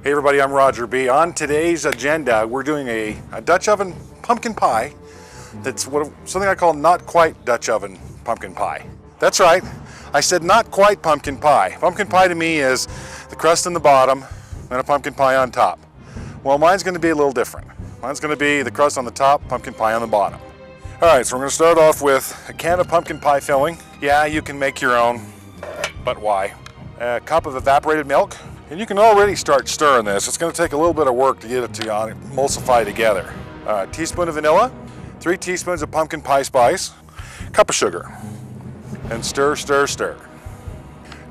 Hey everybody, I'm Roger B. On today's agenda, we're doing a Dutch oven pumpkin pie. That's something I call not quite Dutch oven pumpkin pie. That's right, I said not quite pumpkin pie. Pumpkin pie to me is the crust in the bottom and a pumpkin pie on top. Well, mine's going to be a little different. Mine's going to be the crust on the top, pumpkin pie on the bottom. All right, so we're going to start off with a can of pumpkin pie filling. Yeah, you can make your own, but why? A cup of evaporated milk. And you can already start stirring this. It's going to take a little bit of work to get it to emulsify together. A teaspoon of vanilla, 3 teaspoons of pumpkin pie spice, a cup of sugar, and stir, stir, stir.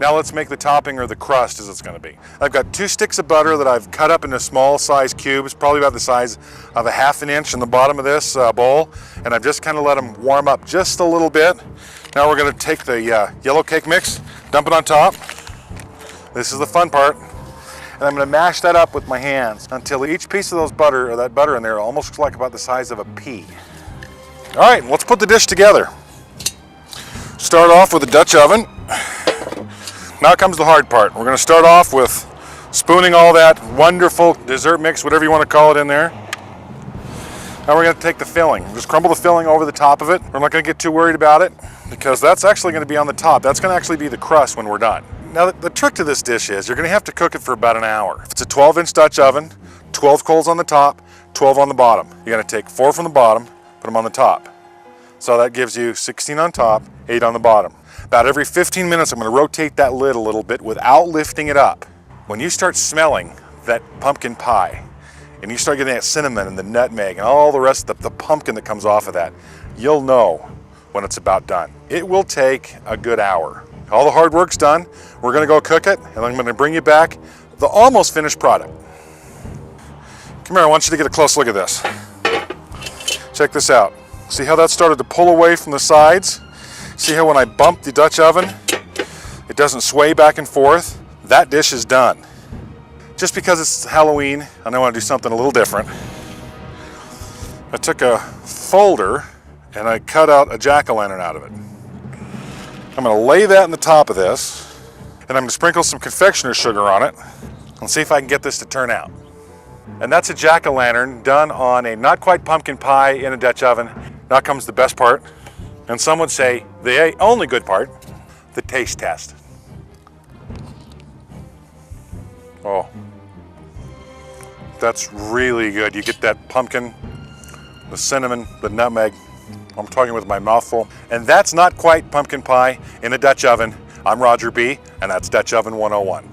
Now let's make the topping, or the crust as it's going to be. I've got 2 sticks of butter that I've cut up into small size cubes, probably about the size of a ½ an inch in the bottom of this bowl, and I've just kind of let them warm up just a little bit. Now we're going to take the yellow cake mix, dump it on top. This is the fun part. And I'm going to mash that up with my hands until each piece of that butter in there almost looks like about the size of a pea. All right, let's put the dish together. Start off with a Dutch oven. Now comes the hard part. We're going to start off with spooning all that wonderful dessert mix, whatever you want to call it, in there. Now we're going to take the filling. Just crumble the filling over the top of it. We're not going to get too worried about it because that's actually going to be on the top. That's going to actually be the crust when we're done. Now the trick to this dish is you're going to have to cook it for about an hour. If it's a 12-inch Dutch oven, 12 coals on the top, 12 on the bottom. You're going to take 4 from the bottom, put them on the top. So that gives you 16 on top, 8 on the bottom. About every 15 minutes I'm going to rotate that lid a little bit without lifting it up. When you start smelling that pumpkin pie and you start getting that cinnamon and the nutmeg and all the rest of the pumpkin that comes off of that, you'll know when it's about done. It will take a good hour. All the hard work's done. We're going to go cook it, and I'm going to bring you back the almost finished product. Come here, I want you to get a close look at this. Check this out. See how that started to pull away from the sides? See how when I bump the Dutch oven, it doesn't sway back and forth? That dish is done. Just because it's Halloween, and I want to do something a little different, I took a folder and I cut out a jack-o'-lantern out of it. I'm going to lay that in the top of this, and I'm going to sprinkle some confectioner's sugar on it and see if I can get this to turn out. And that's a jack-o'-lantern done on a not quite pumpkin pie in a Dutch oven. Now comes the best part, and some would say the only good part, the taste test. Oh, that's really good. You get that pumpkin, the cinnamon, the nutmeg. I'm talking with my mouth full. And that's not quite pumpkin pie in a Dutch oven. I'm Roger B, and that's Dutch Oven 101.